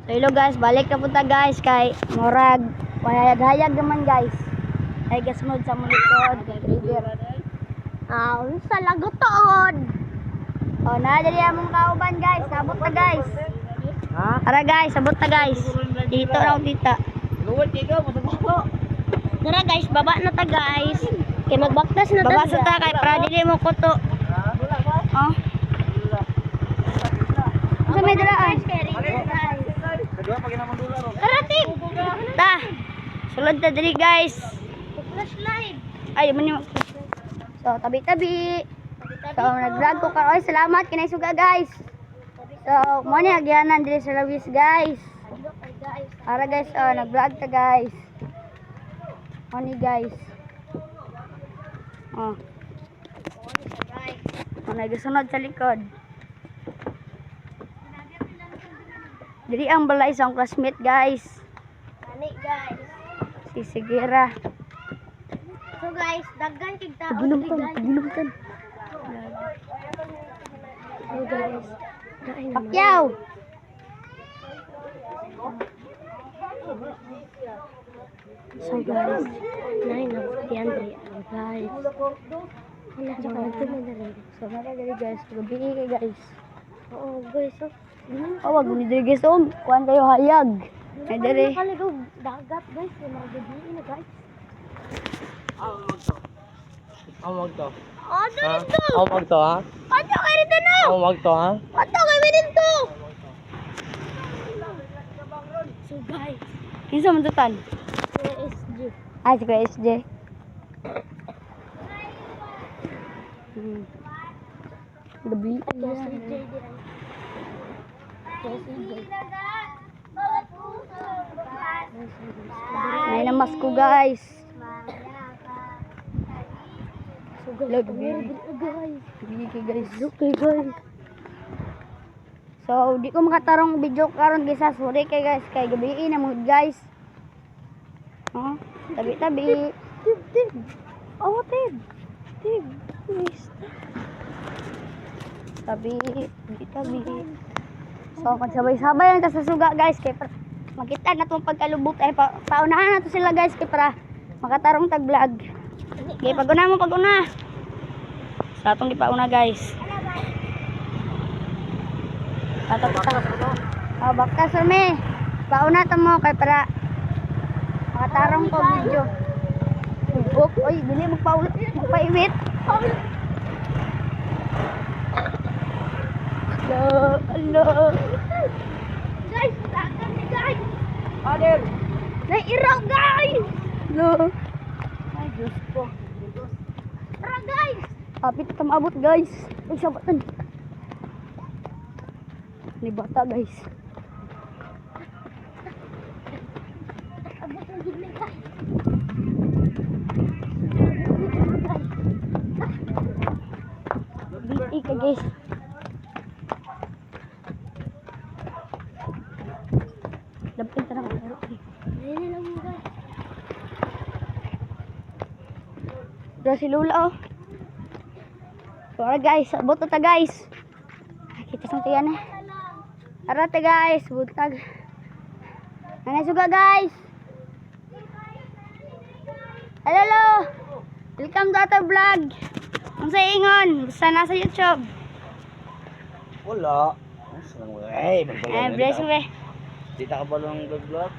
So hello guys, balik na punta guys kay Morag. Hayag-hayag naman guys. Ay gasunod sa mong likod. Sa lagutod. Oh, nadali among kauban guys. Sabot na guys. Ha? Ara guys, sabot na guys. Dito raw tita. Luwad kayo, masagbuto. Tara guys, baba na ta guys. Kay magbaktas na ta. Baba sa ta kay para dili mo kuto. Oh. Sa may daraan. Kedua pag naman dolar. Karating. Ta. Sulod ta diri guys. Flashlight. Ay, man yung... So, tabi-tabi. So, nag-vlog ko karon. Ay, salamat. Kinay suga, guys. So, mo ni agyanan diri sa Lawis, guys. Para guys, oh, nag-vlog ta, guys. Mo ni, guys. Oh. Oh, nagasunod sa likod. Diri ang balay sa akong classmate, guys. Ani guys. Si Sigira. So guys, daggan kig tao. Pagilumtan. So guys. Pakyaw. So guys, nahin na si Andre. Guys. Wala sa kanto na rin. So, diri guys. Gabi kay guys. Oo guys. So, Oh, wag ni diri guys. Kuan kayo hayag. Ay diri. nakaligaw dagat guys. Yung mga gabi na guys. Awag to. Ano Ha? nito? Awag to ha? Ano kayo nito na? Awag to ha? Ano kayo nito? So guys, Kinsa man tutan? PSG. Ay, si Kuya SJ. Gabi. PSG din. PSG. May namas ko guys. So guys, Lag, guys. Gabi guys. Okay guys. So, di ko makatarong video karon guys. Sorry kay guys. Kay gabi na mo guys. Oh, tabi-tabi. Tib. Oh, tib. Tib. Please. Tabi, tabi. So, magsabay-sabay lang ta sa suga guys. Kay makita na itong pagkalubot. Ay, paunahan na to sila guys. Kay para makatarong tag-vlog. Okay, pag-una mo, pag-una. Sa atong di pauna guys. Oh, bakta sir me. Pauna ta mo kay para makatarong ko video. Ugok, oy, dili magpaiwit. Hello. Guys, takan ni guys. Adel! Nairaw guys. Hello. Ay, Diyos ko. Tara guys. Kapit ta maabot guys. Uy, sabatan. Ni bata guys. Abot ang gilid guys. BT ka guys. Dapat ta na pero. Ayun lang mo guys. Dra si Lula oh. So, alright guys, abot na ta guys. Kita sang tiyan eh. Arate guys, butag. Nanay suga guys. Hello. Welcome to our vlog. Ang sa ingon, basta nasa YouTube. Wala. Hey, Eh, bless you eh. Dita ka ba lang vlog?